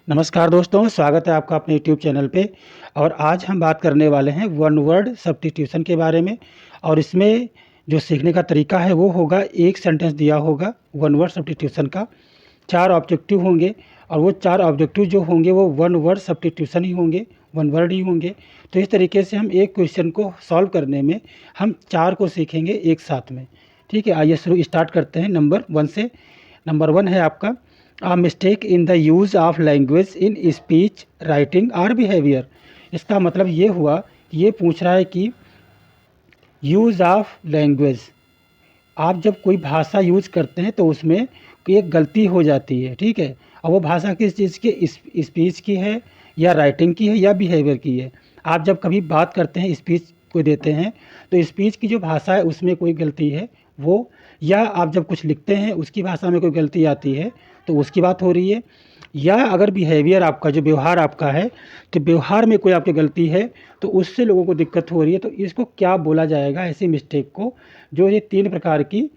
नमस्कार दोस्तों, स्वागत है आपका अपने यूट्यूब चैनल पे। और आज हम बात करने वाले हैं वन वर्ड सब्स्टिट्यूशन के बारे में। और इसमें जो सीखने का तरीका है वो होगा, एक सेंटेंस दिया होगा वन वर्ड सब्स्टिट्यूशन का, 4 ऑब्जेक्टिव होंगे और वो 4 ऑब्जेक्टिव जो होंगे वो वन वर्ड सब्स्टिट्यूशन ही होंगे, वन वर्ड ही होंगे। तो इस तरीके से हम एक क्वेश्चन को सॉल्व करने में हम 4 को सीखेंगे एक साथ में। ठीक है, आइए शुरू स्टार्ट करते हैं नंबर 1 से। नंबर 1 है आपका, a mistake in the use of language in speech, writing और behavior। इसका मतलब ये हुआ कि ये पूछ रहा है कि यूज़ ऑफ लैंग्वेज, आप जब कोई भाषा यूज़ करते हैं तो उसमें एक गलती हो जाती है। ठीक है, और वो भाषा किस चीज़ की, स्पीच की है या राइटिंग की है या बिहेवियर की है। आप जब कभी बात करते हैं, स्पीच को देते हैं, तो स्पीच की जो भाषा है उसमें कोई गलती है वो, या आप जब कुछ लिखते हैं उसकी भाषा में कोई गलती आती है तो उसकी बात हो रही है। या अगर बिहेवियर आपका, जो व्यवहार आपका है, तो व्यवहार में कोई आपकी गलती है तो उससे लोगों को दिक्कत हो रही है, तो इसको क्या बोला जाएगा ऐसी मिस्टेक को। जो ये 3 प्रकार की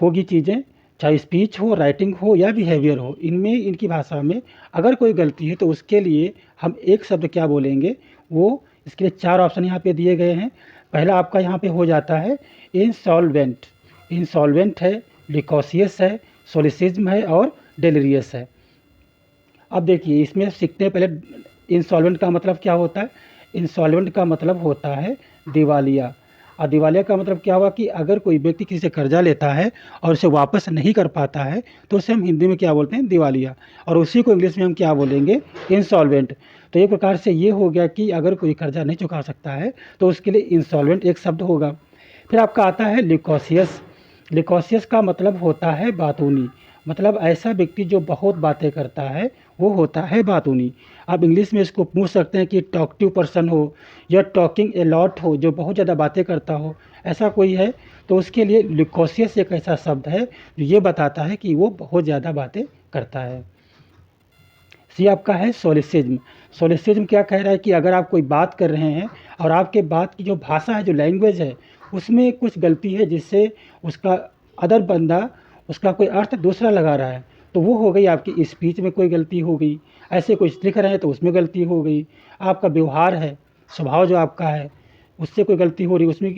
होगी चीज़ें, चाहे स्पीच हो, राइटिंग हो या बिहेवियर हो, इनमें इनकी भाषा में अगर कोई गलती है तो उसके लिए हम एक शब्द क्या बोलेंगे, वो इसके लिए 4 ऑप्शन यहाँ पे दिए गए हैं। पहला आपका यहाँ पे हो जाता है इंसॉल्वेंट। इंसॉल्वेंट है, लिकोसियस है, सोलिसिज्म है और डेलिरियस है। अब देखिए इसमें सीखते हैं पहले इंसॉल्वेंट का मतलब क्या होता है। इंसॉल्वेंट का मतलब होता है दिवालिया। और दिवालिया का मतलब क्या हुआ कि अगर कोई व्यक्ति किसी से कर्जा लेता है और उसे वापस नहीं कर पाता है तो उसे हम हिंदी में क्या बोलते हैं, दिवालिया। और उसी को इंग्लिश में हम क्या बोलेंगे, इंसॉल्वेंट। तो एक प्रकार से ये हो गया कि अगर कोई कर्जा नहीं चुका सकता है तो उसके लिए इंसॉल्वेंट एक शब्द होगा। फिर आपका आता है लिकोसियस। लिकोसियस का मतलब होता है बातूनी। मतलब ऐसा व्यक्ति जो बहुत बातें करता है वो होता है बातूनी। आप इंग्लिश में इसको पूछ सकते हैं कि टॉकटिव पर्सन हो या टॉकिंग ए लॉट हो, जो बहुत ज़्यादा बातें करता हो, ऐसा कोई है तो उसके लिए लिकोसियस एक ऐसा शब्द है जो ये बताता है कि वो बहुत ज़्यादा बातें करता है। सी आपका है सोलिसिज्म। सोलिसिज्म क्या कह रहा है कि अगर आप कोई बात कर रहे हैं और आपके बात की जो भाषा है, जो लैंग्वेज है, उसमें कुछ गलती है जिससे उसका अदर बंदा उसका कोई अर्थ दूसरा लगा रहा है, तो वो हो गई आपकी स्पीच में कोई गलती हो गई। ऐसे कुछ लिख रहे हैं तो उसमें गलती हो गई। आपका व्यवहार है, स्वभाव जो आपका है उससे कोई गलती हो रही, उसमें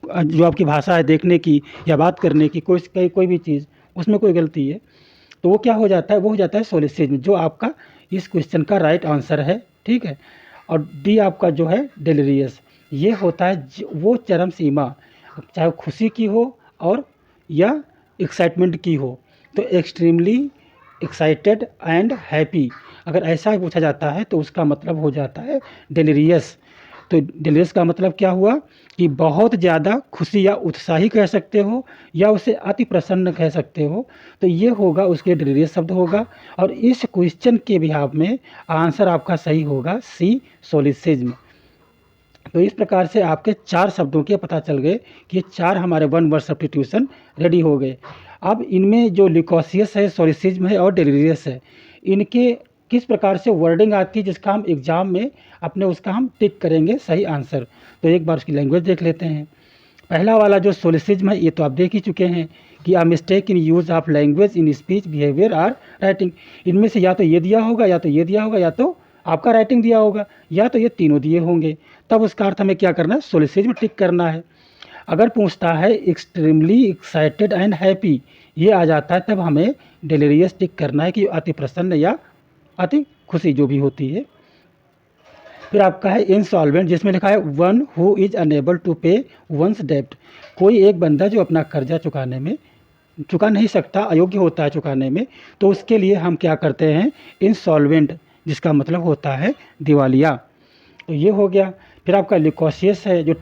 जो आपकी भाषा है देखने की या बात करने की, कोई भी चीज़ उसमें कोई गलती है तो वो क्या हो जाता है, वो हो जाता है सोलिसिज्म, जो आपका इस क्वेश्चन का राइट आंसर है। ठीक है। और डी आपका जो है डेलिरियस, ये होता है वो चरम सीमा, चाहे खुशी की हो और या एक्साइटमेंट की हो। तो एक्सट्रीमली एक्साइटेड एंड हैप्पी, अगर ऐसा पूछा जाता है तो उसका मतलब हो जाता है डेलिरियस। तो डेलिरियस का मतलब क्या हुआ कि बहुत ज़्यादा खुशी या उत्साही कह सकते हो या उसे अति प्रसन्न कह सकते हो, तो ये होगा उसके डेलिरियस शब्द होगा। और इस क्वेश्चन के बिहाफ में आंसर आपका सही होगा सी, सोलिसिज्म। तो इस प्रकार से आपके 4 शब्दों के पता चल गए कि ये 4 हमारे वन वर्ड सब्स्टिट्यूशन रेडी हो गए। अब इनमें जो लिकोसियस है, सोलिसिज्म है और डेलिरियस है, इनके किस प्रकार से वर्डिंग आती है जिसका हम एग्ज़ाम में अपने उसका हम टिक करेंगे सही आंसर। तो एक बार उसकी लैंग्वेज देख लेते हैं। पहला वाला जो सोलिसिज्म है ये तो आप देख ही चुके हैं कि a mistake in use of language in speech, behaviour और राइटिंग। इनमें से या तो ये दिया होगा या तो ये दिया होगा या तो आपका राइटिंग दिया होगा या तो ये तीनों दिए होंगे। तब उसका अर्थ हमें क्या करना है, सोलिसिज्म टिक करना है। अगर पूछता है एक्सट्रीमली एक्साइटेड एंड हैप्पी, ये आ जाता है, तब हमें डेलिरियस टिक करना है कि अति प्रसन्न या अति खुशी जो भी होती है। फिर आपका है इंसॉल्वेंट, जिसमें लिखा है one who is unable to pay one's डेब्ट। कोई एक बंदा जो अपना कर्जा चुका नहीं सकता, अयोग्य होता है चुकाने में, तो उसके लिए हम क्या करते हैं, इंसॉल्वेंट, जिसका मतलब होता है दिवालिया। तो ये हो गया। फिर आपका लिकोसियस है, जो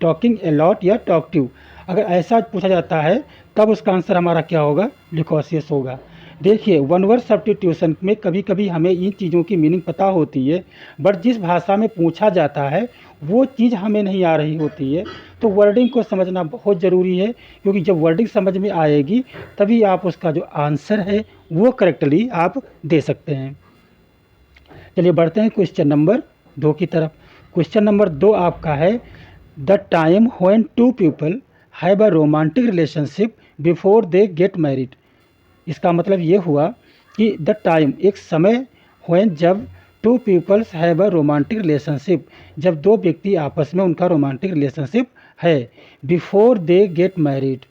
टॉकिंग ए लॉट या टॉकटिव। अगर ऐसा पूछा जाता है तब उसका आंसर हमारा क्या होगा, लिकोसियस होगा। देखिए वन वर्ड सब्स्टिट्यूशन में कभी कभी हमें इन चीज़ों की मीनिंग पता होती है, बट जिस भाषा में पूछा जाता है वो चीज़ हमें नहीं आ रही होती है, तो वर्डिंग को समझना बहुत ज़रूरी है, क्योंकि जब वर्डिंग समझ में आएगी तभी आप उसका जो आंसर है वो करेक्टली आप दे सकते हैं। चलिए बढ़ते हैं क्वेश्चन नंबर 2 की तरफ। क्वेश्चन नंबर 2 आपका है, the time when two people have a romantic relationship before they get married. इसका मतलब ये हुआ कि द टाइम, एक समय व्हेन जब two peoples have a romantic relationship, जब दो व्यक्ति आपस में उनका रोमांटिक रिलेशनशिप है। Before they get married,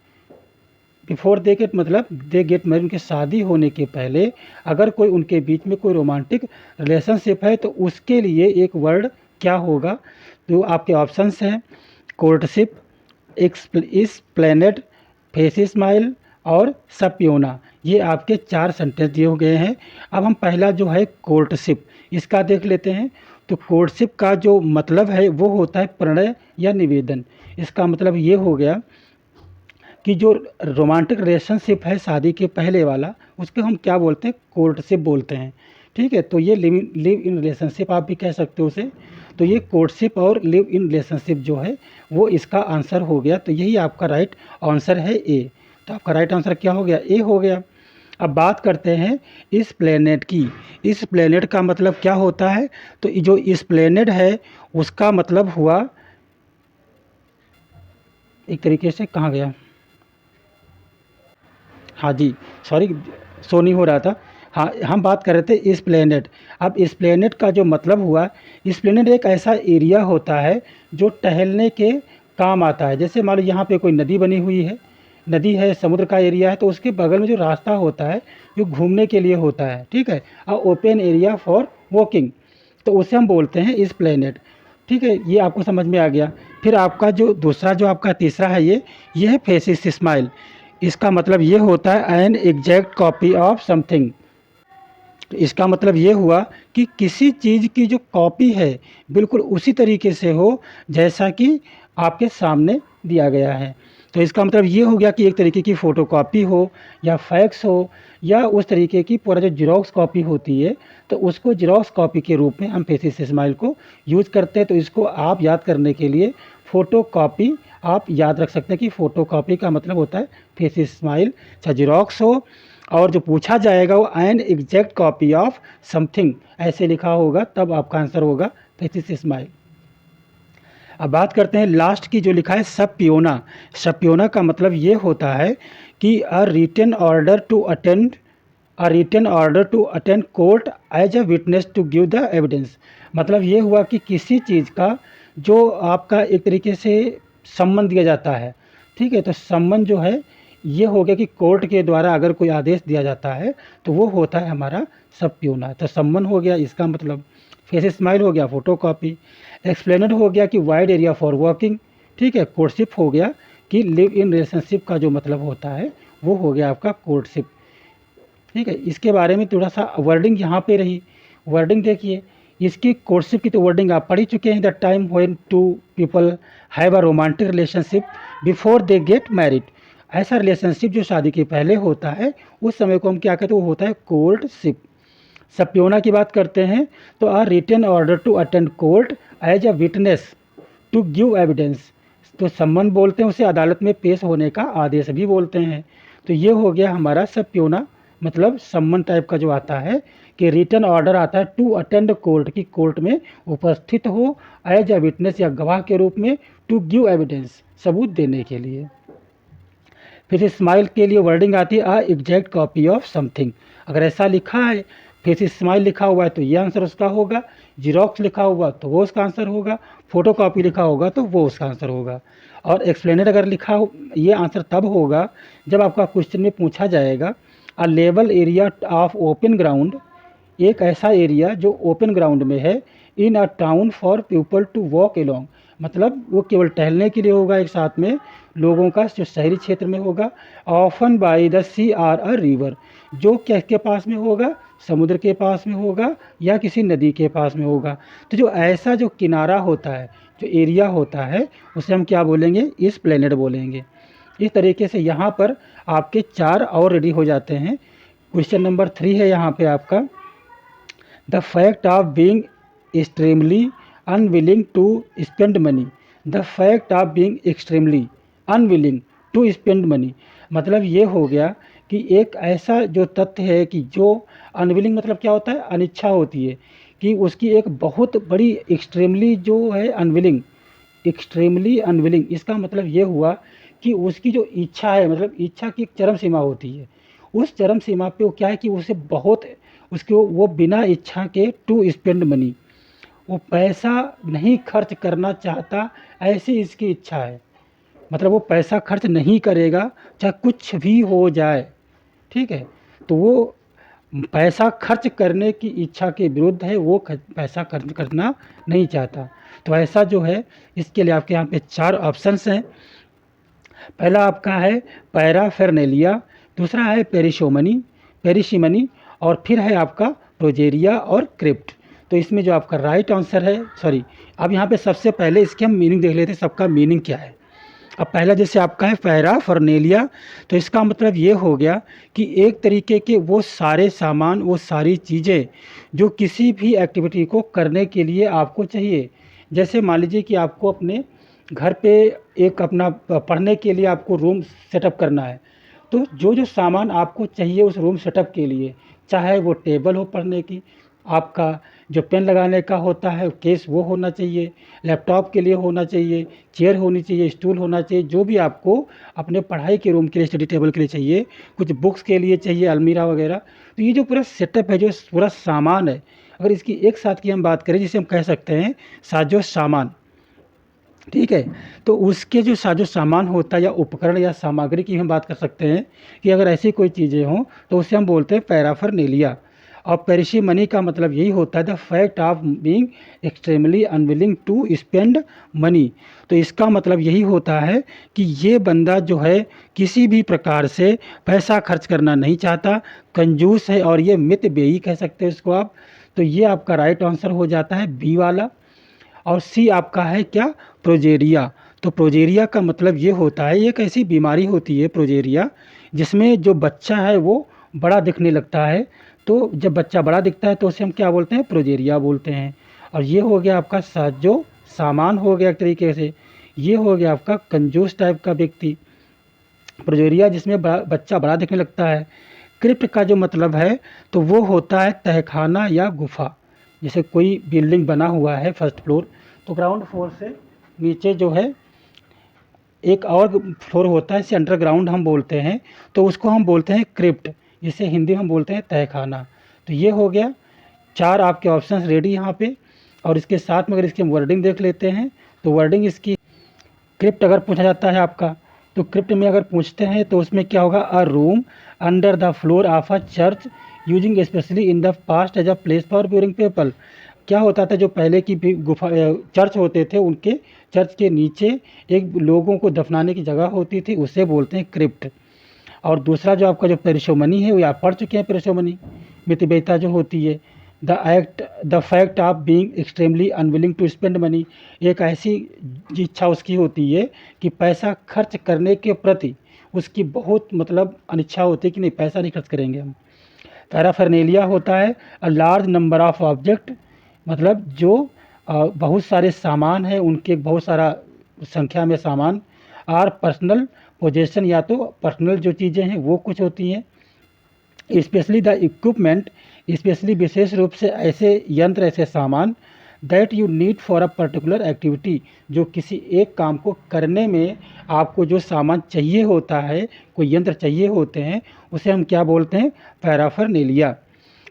before they get मतलब दे गेट मैरिड, उनकी शादी होने के पहले अगर कोई उनके बीच में कोई रोमांटिक रिलेशनशिप है तो उसके लिए एक वर्ड क्या होगा। तो आपके ऑप्शंस हैं कोर्टशिप, एक्सप्लेनेड, फेस स्माइल और सपियोना। ये आपके 4 सेंटेंस दिए गए हैं। अब हम पहला जो है कोर्टशिप, इसका देख लेते हैं। तो कोर्टशिप का जो मतलब है वो होता है प्रणय या निवेदन। इसका मतलब ये हो गया कि जो रोमांटिक रिलेशनशिप है शादी के पहले वाला, उसको हम क्या बोलते हैं, कोर्टशिप बोलते हैं। ठीक है, तो ये लिव इन रिलेशनशिप आप भी कह सकते हो उसे। तो ये कोर्टशिप और लिव इन रिलेशनशिप जो है वो इसका आंसर हो गया। तो यही आपका राइट आंसर है ए। तो आपका राइट आंसर क्या हो गया, ए हो गया। अब बात करते हैं इस प्लेनेट की। इस प्लेनेट का मतलब क्या होता है। तो जो इस प्लेनेट है उसका मतलब हुआ एक तरीके से, कहाँ गया, हाँ जी, सॉरी, शो नहीं हो रहा था। हाँ, हम बात कर रहे थे इस प्लेनेट। अब इस प्लेनेट का जो मतलब हुआ, इस प्लेनेट एक ऐसा एरिया होता है जो टहलने के काम आता है। जैसे मान लो यहाँ पे कोई नदी बनी हुई है, नदी है, समुद्र का एरिया है, तो उसके बगल में जो रास्ता होता है जो घूमने के लिए होता है, ठीक है, ओपन एरिया फॉर वॉकिंग, तो उसे हम बोलते हैं इस प्लेनेट। ठीक है, ये आपको समझ में आ गया। फिर आपका जो दूसरा, जो आपका तीसरा है, ये है फेसिस स्माइल। इसका मतलब ये होता है an exact copy of something. तो इसका मतलब ये हुआ कि किसी चीज़ की जो कॉपी है बिल्कुल उसी तरीके से हो जैसा कि आपके सामने दिया गया है। तो इसका मतलब ये हो गया कि एक तरीके की फ़ोटोकॉपी हो या फैक्स हो या उस तरीके की पूरा जो ज़ेरॉक्स कॉपी होती है, तो उसको ज़ेरॉक्स कॉपी के रूप में हम फेसिस स्माइल को यूज़ करते हैं। तो इसको आप याद करने के लिए फ़ोटोकॉपी आप याद रख सकते हैं कि फ़ोटोकॉपी का मतलब होता है फेसिस स्माइल, चाहे ज़ेरॉक्स हो, और जो पूछा जाएगा वो an exact copy of something ऐसे लिखा होगा, तब आपका आंसर होगा फेसिस स्माइल। अब बात करते हैं लास्ट की, जो लिखा है सपियोना। सपियोना का मतलब ये होता है कि a written order to attend, a written order to attend court as a witness to give the evidence. मतलब ये हुआ कि किसी चीज़ का जो आपका एक तरीके से सम्मन दिया जाता है। ठीक है, तो सम्मन जो है ये हो गया कि कोर्ट के द्वारा अगर कोई आदेश दिया जाता है तो वो होता है हमारा सपियोना। तो सम्मन हो गया इसका मतलब। फेस स्माइल हो गया फ़ोटोकॉपी। एक्सप्लेनेड हो गया कि वाइड एरिया फॉर वॉकिंग। ठीक है, कोर्टशिप हो गया कि लिव इन रिलेशनशिप का जो मतलब होता है वो हो गया आपका कोर्टशिप। ठीक है, इसके बारे में थोड़ा सा वर्डिंग यहाँ पे रही। वर्डिंग देखिए, इसकी कोर्टशिप की तो वर्डिंग आप पढ़ ही चुके हैं, the time when two people have a romantic relationship before they get married. ऐसा रिलेशनशिप जो शादी के पहले होता है उस समय को हम क्या कहते हैं, वो होता है कोर्टशिप। सपियोना की बात करते हैं तो a written order to attend court as a witness to give evidence. तो सम्मन बोलते हैं उसे, अदालत में पेश होने का आदेश भी बोलते हैं। तो ये हो गया हमारा सपियोना, मतलब सम्मन टाइप का जो आता है कि रिटन ऑर्डर आता है टू अटेंड कोर्ट, की कोर्ट में उपस्थित हो, एज अ विटनेस या गवाह के रूप में, टू गिव एविडेंस सबूत देने के लिए। फिर स्माइल के लिए वर्डिंग आती है आ एग्जैक्ट कॉपी ऑफ समथिंग। अगर ऐसा लिखा है, फिर स्माइल लिखा हुआ है तो ये आंसर उसका होगा, जीरोक्स लिखा हुआ तो वो उसका आंसर होगा, फोटो कॉपी लिखा होगा तो वो उसका आंसर होगा। और एक्सप्लेनर अगर लिखा हो, ये आंसर तब होगा जब आपका क्वेश्चन में पूछा जाएगा a level area of open ground, एक ऐसा एरिया जो ओपन ग्राउंड में है, in a town for people to walk along. मतलब वो केवल टहलने के लिए होगा एक साथ में लोगों का, जो शहरी क्षेत्र में होगा। Often by the sea or a river, जो किसके पास में होगा, समुद्र के पास में होगा या किसी नदी के पास में होगा। तो जो ऐसा जो किनारा होता है, जो एरिया होता है, उसे हम क्या बोलेंगे, इस प्लेनेट बोलेंगे। इस तरीके से यहाँ पर आपके 4 और रेडी हो जाते हैं। क्वेश्चन नंबर 3 है यहाँ पे आपका, the fact of being extremely unwilling to spend money. The fact of being extremely unwilling to spend money, मतलब ये हो गया कि एक ऐसा जो तथ्य है कि जो अनविलिंग मतलब क्या होता है, अनिच्छा होती है, कि उसकी एक बहुत बड़ी एक्सट्रीमली जो है अनविलिंग, एक्सट्रीमली अनविलिंग, इसका मतलब ये हुआ कि उसकी जो इच्छा है, मतलब इच्छा की एक चरम सीमा होती है, उस चरम सीमा पे वो क्या है कि उसे बहुत, उसको वो बिना इच्छा के टू स्पेंड मनी, वो पैसा नहीं खर्च करना चाहता, ऐसी इसकी इच्छा है। मतलब वो पैसा खर्च नहीं करेगा चाहे कुछ भी हो जाए, ठीक है। तो वो पैसा खर्च करने की इच्छा के विरुद्ध है, वो पैसा खर्च करना नहीं चाहता। तो ऐसा जो है, इसके लिए आपके यहाँ पे 4 ऑप्शंस हैं। पहला आपका है पैराफेरनेलिया, दूसरा है पेरिशिमनी, और फिर है आपका प्रोजेरिया और क्रिप्ट। तो इसमें जो आपका राइट आंसर है, सॉरी, अब यहाँ पे सबसे पहले इसके हम मीनिंग देख लेते हैं, सबका मीनिंग क्या है। अब पहला जैसे आपका है पैराफर्नेलिया, तो इसका मतलब ये हो गया कि एक तरीके के वो सारे सामान, वो सारी चीज़ें जो किसी भी एक्टिविटी को करने के लिए आपको चाहिए। जैसे मान लीजिए कि आपको अपने घर पे एक अपना पढ़ने के लिए आपको रूम सेटअप करना है, तो जो जो सामान आपको चाहिए उस रूम सेटअप के लिए, चाहे वो टेबल हो पढ़ने की, आपका जो पेन लगाने का होता है केस वो होना चाहिए, लैपटॉप के लिए होना चाहिए, चेयर होनी चाहिए, स्टूल होना चाहिए, जो भी आपको अपने पढ़ाई के रूम के लिए, स्टडी टेबल के लिए चाहिए, कुछ बुक्स के लिए चाहिए, अलमीरा वगैरह। तो ये जो पूरा सेटअप है, जो पूरा सामान है, अगर इसकी एक साथ की हम बात करें, जिसे हम कह सकते हैं साजो सामान, ठीक है। तो उसके जो साजो सामान होता है या उपकरण या सामग्री की हम बात कर सकते हैं कि अगर ऐसी कोई चीज़ें हों तो उसे हम बोलते हैं पैराफरनेलिया। और पेरिशिमनी का मतलब यही होता है the fact of being extremely unwilling to spend money. तो इसका मतलब यही होता है कि ये बंदा जो है किसी भी प्रकार से पैसा खर्च करना नहीं चाहता, कंजूस है, और ये मितव्ययी कह सकते हैं इसको आप। तो ये आपका राइट आंसर हो जाता है बी वाला। और सी आपका है क्या, प्रोजेरिया। तो प्रोजेरिया का मतलब ये होता है, एक ऐसी बीमारी होती है प्रोजेरिया, जिसमें जो बच्चा है वो बड़ा दिखने लगता है। तो जब बच्चा बड़ा दिखता है तो उसे हम क्या बोलते हैं, प्रोजेरिया बोलते हैं। और ये हो गया आपका साजो सामान हो गया एक तरीके से। ये हो गया आपका कंजूस टाइप का व्यक्ति, प्रोजेरिया, जिसमें बच्चा बड़ा दिखने लगता है। क्रिप्ट का जो मतलब है तो वो होता है तहखाना या गुफा। जैसे कोई बिल्डिंग बना हुआ है फर्स्ट फ्लोर, तो ग्राउंड फ्लोर से नीचे जो है एक और फ्लोर होता है, इसे अंडरग्राउंड हम बोलते हैं, तो उसको हम बोलते हैं क्रिप्ट, जिसे हिंदी में हम बोलते हैं तहखाना। तो ये हो गया 4 आपके ऑप्शंस रेडी यहाँ पे। और इसके साथ में अगर इसकी हम वर्डिंग देख लेते हैं, तो वर्डिंग इसकी, क्रिप्ट अगर पूछा जाता है आपका, तो क्रिप्ट में अगर पूछते हैं तो उसमें क्या होगा, a room under the floor of a church using specially in the past as a place for burying people. क्या होता था, जो पहले की भी गुफा चर्च होते थे, उनके चर्च के नीचे एक लोगों को दफनाने की जगह होती थी, उसे बोलते हैं क्रिप्ट। और दूसरा जो आपका जो पेरिशोमनी है, वो आप पढ़ चुके हैं, पेरिशोमनी मितव्ययिता जो होती है, the fact of being extremely unwilling to spend money, एक ऐसी इच्छा उसकी होती है कि पैसा खर्च करने के प्रति उसकी बहुत मतलब अनिच्छा होती है कि नहीं, पैसा नहीं खर्च करेंगे हम। पैराफर्नेलिया होता है a large number of object, मतलब जो बहुत सारे सामान हैं, उनके बहुत सारा संख्या में सामान। आर पर्सनल पोजेशन, या तो पर्सनल जो चीज़ें हैं वो कुछ होती हैं। स्पेशली द इक्विपमेंट, स्पेशली विशेष रूप से ऐसे यंत्र, ऐसे सामान, that you need for a particular activity, जो किसी एक काम को करने में आपको जो सामान चाहिए होता है, कोई यंत्र चाहिए होते हैं, उसे हम क्या बोलते हैं, पैराफर्नेलिया।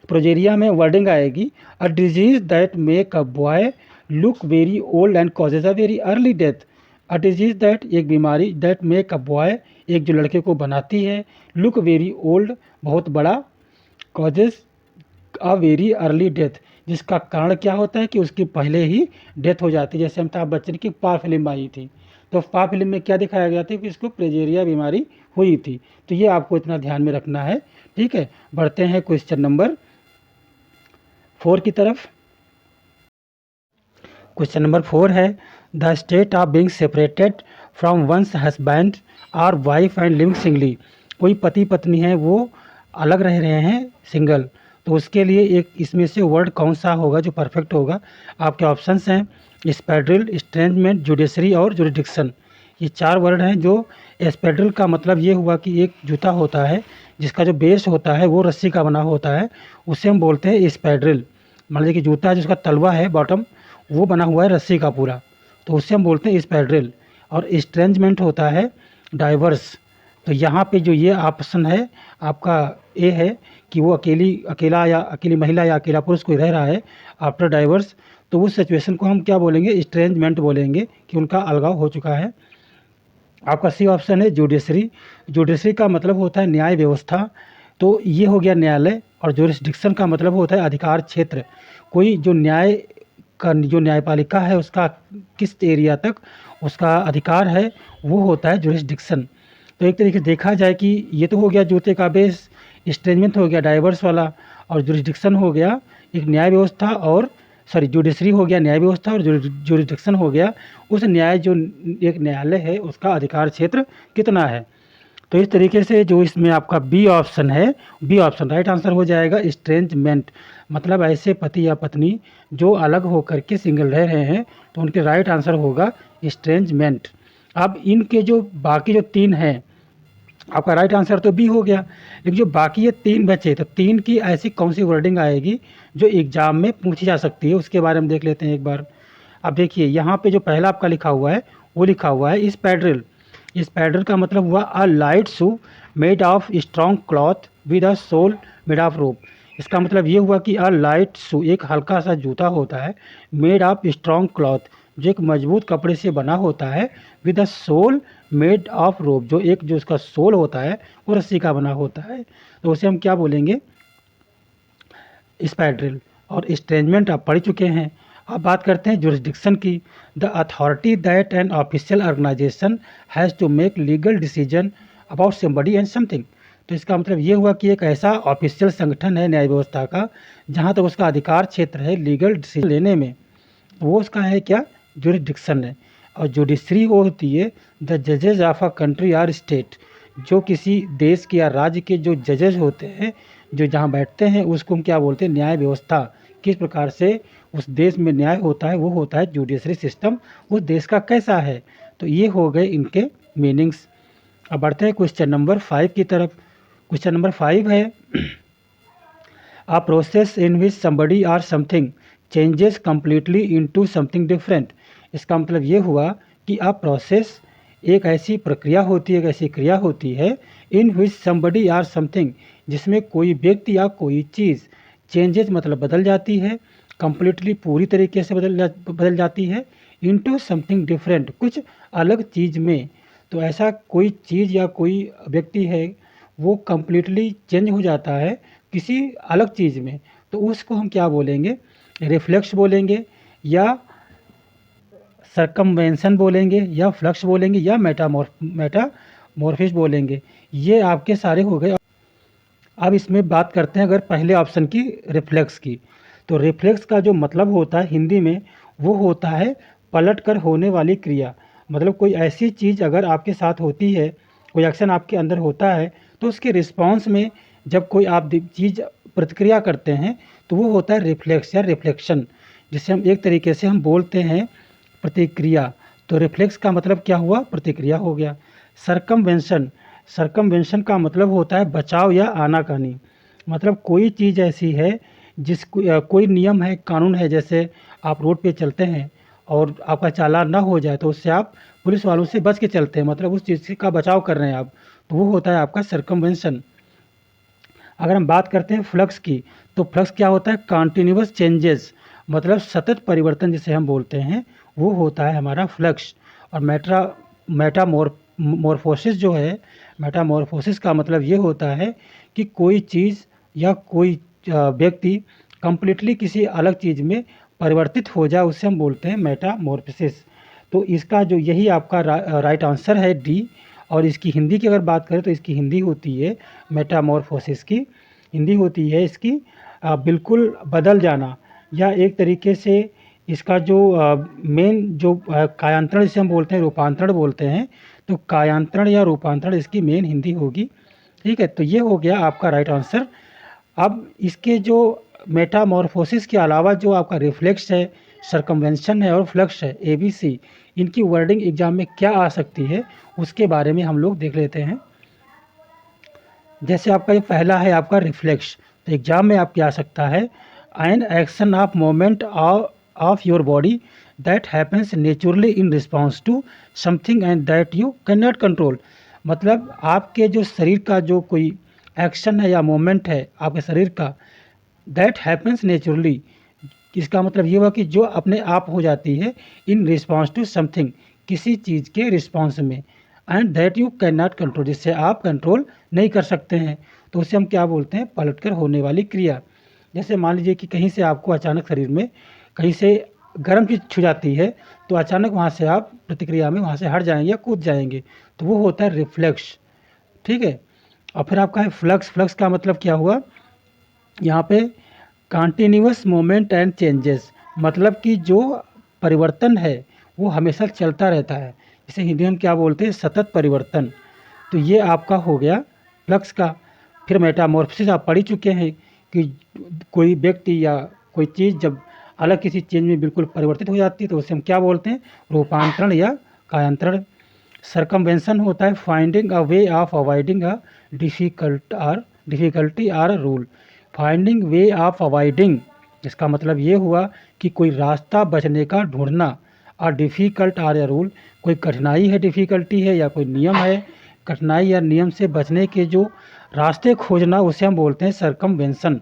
प्रोजेरिया में वर्डिंग आएगी a disease that make a boy look very old and causes a very early death. A disease that, एक बीमारी, दैट मेक अ बॉय, एक जो लड़के को बनाती है, लुक वेरी ओल्ड, बहुत बड़ा, causes a very early death, जिसका कारण क्या होता है कि उसकी पहले ही डेथ हो जाती है। जैसे अमिताभ बच्चन की पा फिल्म आई थी, तो पा फिल्म में क्या दिखाया गया था कि इसको प्लेजेरिया बीमारी हुई थी। तो ये आपको इतना ध्यान में रखना है, ठीक है। बढ़ते हैं क्वेश्चन नंबर 4 की तरफ। क्वेश्चन नंबर 4 है the state of being separated from one's husband और वाइफ एंड लिविंग सिंगली। कोई पति पत्नी है, वो अलग रह रहे हैं, सिंगल, तो उसके लिए एक इसमें से वर्ड कौन सा होगा जो परफेक्ट होगा। आपके ऑप्शंस हैं स्पेड्रिल, स्ट्रेंजमेंट, जुडिशरी और जुरिडिक्शन। ये 4 वर्ड हैं। जो स्पेड्रिल का मतलब ये हुआ कि एक जूता होता है जिसका जो बेस होता है वो रस्सी का बना होता है, उसे हम बोलते हैं स्पेड्रिल। मान लीजिए कि जूता है जिसका तलवा है, बॉटम, वो बना हुआ है रस्सी का पूरा, तो उससे हम बोलते हैं स्पेड्रिल। और स्ट्रेंजमेंट होता है डाइवर्स। तो यहाँ पे जो ये ऑप्शन है आपका ए है कि वो अकेला या अकेली महिला या अकेला पुरुष कोई रह रहा है आफ्टर डाइवर्स, तो उस सिचुएशन को हम क्या बोलेंगे, इस्ट्रेंजमेंट बोलेंगे, कि उनका अलगाव हो चुका है। आपका सी ऑप्शन है जुडिशरी। जुडिशरी का मतलब होता है न्याय व्यवस्था, तो ये हो गया न्यायालय। और जुरिस्डिक्शन का मतलब होता है अधिकार क्षेत्र, कोई जो न्यायपालिका है उसका किस एरिया तक उसका अधिकार है, वो होता है जुरिस्डिक्शन। तो एक तरीके से देखा जाए कि ये तो हो गया जूते का बेस, इस्ट्रेंजमेंट हो गया डाइवर्स वाला, और जुरिस्डिक्शन हो गया एक न्याय व्यवस्था, और जुडिशरी हो गया न्याय व्यवस्था, और जुरिस्डिक्शन हो गया उस न्याय जो एक न्यायालय है उसका अधिकार क्षेत्र कितना है। तो इस तरीके से जो इसमें आपका बी ऑप्शन है, बी ऑप्शन राइट आंसर हो जाएगा। इस्ट्रेंजमेंट मतलब ऐसे पति या पत्नी जो अलग होकर के सिंगल रह रहे हैं, तो उनके राइट आंसर होगा इस्ट्रेंजमेंट। अब इनके जो बाकी जो 3 हैं, आपका राइट आंसर तो बी हो गया, लेकिन जो बाकी ये 3 बचे, तो 3 की ऐसी कौन सी वर्डिंग आएगी जो एग्जाम में पूछी जा सकती है, उसके बारे में देख लेते हैं एक बार। अब देखिए यहाँ पे जो पहला आपका लिखा हुआ है वो लिखा हुआ है स्पैड्रिल। स्पैड्रिल का मतलब हुआ a light shoe made of strong cloth with a sole made of rope. इसका मतलब ये हुआ कि अ लाइट शू एक हल्का सा जूता होता है, मेड ऑफ स्ट्रॉन्ग क्लॉथ जो एक मजबूत कपड़े से बना होता है, with a sole made of rope जो उसका सोल होता है वो रस्सी का बना होता है, तो उसे हम क्या बोलेंगे, स्पैड्रिल। और स्ट्रेंजमेंट आप पढ़ चुके हैं। अब बात करते हैं जुरिस्डिक्शन की। The authority that an official organisation has to make legal decision about somebody and something. तो इसका मतलब ये हुआ कि एक ऐसा ऑफिशियल संगठन है न्याय व्यवस्था का जहाँ तक उसका अधिकार क्षेत्र है लीगल डिसीजन लेने में, वो उसका है क्या, जुरिस्डिक्शन है। और जुडिशरी वो होती है द जजेज of a country or state, जो किसी देश के या राज्य के जो जजेज होते हैं जो जहाँ बैठते हैं उसको हम क्या बोलते हैं, न्याय व्यवस्था। किस प्रकार से उस देश में न्याय होता है वो होता है जुडिशरी सिस्टम, उस देश का कैसा है। तो ये हो गए इनके मीनिंग्स। अब बढ़ते हैं क्वेश्चन नंबर 5 की तरफ। क्वेश्चन नंबर 5 है a process in which somebody or something changes completely into something different. इसका मतलब ये हुआ कि अ प्रोसेस एक ऐसी प्रक्रिया होती है, एक ऐसी क्रिया होती है, इन विच समबडी आर समथिंग जिसमें कोई व्यक्ति या कोई चीज़ चेंजेस मतलब बदल जाती है, कम्प्लीटली पूरी तरीके से बदल जाती है, इनटू समथिंग डिफरेंट कुछ अलग चीज़ में। तो ऐसा कोई चीज़ या कोई व्यक्ति है वो कम्प्लीटली चेंज हो जाता है किसी अलग चीज़ में, तो उसको हम क्या बोलेंगे, रिफ्लेक्स बोलेंगे, या सरकमवेंशन बोलेंगे, या फ्लक्स बोलेंगे, या मेटामॉर्फिस बोलेंगे। ये आपके सारे हो गए। अब इसमें बात करते हैं अगर पहले ऑप्शन की, रिफ्लेक्स की। तो रिफ्लेक्स का जो मतलब होता है हिंदी में वो होता है पलट कर होने वाली क्रिया। मतलब कोई ऐसी चीज़ अगर आपके साथ होती है, कोई एक्शन आपके अंदर होता है, तो उसके रिस्पॉन्स में जब कोई आप चीज़ प्रतिक्रिया करते हैं तो वो होता है रिफ्लेक्स या रिफ्लेक्शन, जिसे हम एक तरीके से हम बोलते हैं प्रतिक्रिया। तो रिफ्लेक्स का मतलब क्या हुआ, प्रतिक्रिया हो गया। सरकमवेंशन, सरकमवेंशन का मतलब होता है बचाव या आनाकानी। मतलब कोई चीज़ ऐसी है कोई नियम है, कानून है, जैसे आप रोड पे चलते हैं और आपका चालान ना हो जाए तो उससे आप पुलिस वालों से बच के चलते हैं, मतलब उस चीज़ का बचाव कर रहे हैं आप, तो वो होता है आपका सरकमवेंशन। अगर हम बात करते हैं फ्लक्स की, तो फ्लक्स क्या होता है, कॉन्टीन्यूअस चेंजेस, मतलब सतत परिवर्तन जिसे हम बोलते हैं वो होता है हमारा फ्लक्स। और मेटामॉर्फोसिस जो है, मेटामॉर्फोसिस का मतलब ये होता है कि कोई चीज़ या कोई व्यक्ति कंप्लीटली किसी अलग चीज़ में परिवर्तित हो जाए, उससे हम बोलते हैं मेटामॉर्फोसिस। तो इसका जो यही आपका राइट आंसर है डी। और इसकी हिंदी की अगर बात करें तो इसकी हिंदी होती है, मेटामॉर्फोसिस की हिंदी होती है इसकी बिल्कुल बदल जाना, या एक तरीके से इसका जो मेन जो कायांतरण जिसे हम बोलते हैं, रूपांतरण बोलते हैं, तो कायांतरण या रूपांतरण इसकी मेन हिंदी होगी। ठीक है, तो ये हो गया आपका राइट आंसर। अब इसके जो मेटामॉर्फोसिस के अलावा जो आपका रिफ्लेक्स है, सरकमवेंशन है और फ्लक्स है, ABC, इनकी वर्डिंग एग्जाम में क्या आ सकती है उसके बारे में हम लोग देख लेते हैं। जैसे आपका ये पहला है आपका रिफ्लेक्स, तो एग्जाम में आप क्या आ सकता है, an action of moment of your body that happens naturally in response to something and that you can not control. मतलब आपके जो शरीर का जो कोई एक्शन है या मोमेंट है आपके शरीर का, दैट हैपन्स नेचुरली, इसका मतलब ये हुआ कि जो अपने आप हो जाती है, इन रिस्पॉन्स टू समथिंग, किसी चीज़ के रिस्पॉन्स में, and that you can not control, जिससे आप कंट्रोल नहीं कर सकते हैं। तो उसे हम क्या बोलते हैं, पलटकर होने वाली क्रिया। जैसे मान लीजिए कि कहीं से आपको अचानक शरीर में कहीं से गर्म चीज़ छू जाती है, तो अचानक वहाँ से आप प्रतिक्रिया में वहाँ से हट जाएंगे या कूद जाएंगे, तो वो होता है रिफ्लेक्स। ठीक है। और फिर आपका है फ्लक्स। फ्लक्स का मतलब क्या हुआ, यहाँ पे कंटिन्यूअस मोमेंट एंड चेंजेस, मतलब कि जो परिवर्तन है वो हमेशा चलता रहता है, इसे हिंदी में क्या बोलते हैं, सतत परिवर्तन। तो ये आपका हो गया फ्लक्स का। फिर मेटामॉर्फोसिस आप पढ़ ही चुके हैं कि कोई व्यक्ति या कोई चीज़ जब अलग किसी चीज़ में बिल्कुल परिवर्तित हो जाती है तो उसे हम क्या बोलते हैं, रूपांतरण या कायांतरण। सरकमवेंशन होता है finding a way of avoiding a difficulty or rule. Finding way of avoiding, इसका मतलब ये हुआ कि कोई रास्ता बचने का ढूंढना, और डिफ़िकल्ट आर या रूल, कोई कठिनाई है, डिफ़िकल्टी है, या कोई नियम है, कठिनाई या नियम से बचने के जो रास्ते खोजना, उसे हम बोलते हैं सरकमवेंशन।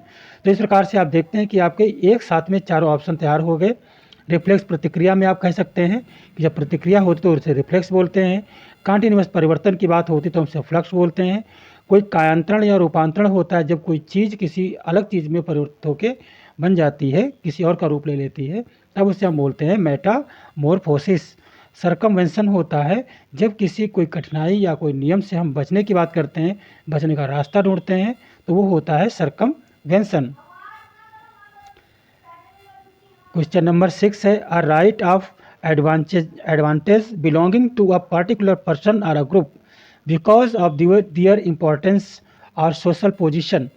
तो इस प्रकार से आप देखते हैं कि आपके एक साथ में चारों ऑप्शन तैयार हो गए। रिफ्लेक्स प्रतिक्रिया में आप कह सकते हैं कि जब प्रतिक्रिया होती तो उसे रिफ्लेक्स बोलते हैं। कंटीन्यूअस परिवर्तन की बात होती तो हम उसे फ्लक्स बोलते हैं। कोई कायांतरण या रूपांतरण होता है जब कोई चीज़ किसी अलग चीज़ में परिवर्तित होकर बन जाती है, किसी और का रूप ले लेती है, तब उसे हम बोलते हैं मेटामॉर्फोसिस। सरकमवेंशन होता है जब किसी कोई कठिनाई या कोई नियम से हम बचने की बात करते हैं, बचने का रास्ता ढूंढते हैं, तो वो होता है सरकमवेंशन। क्वेश्चन नंबर 6 है, a right of advantage belonging to a particular person और a group because of their importance और सोशल पोजीशन।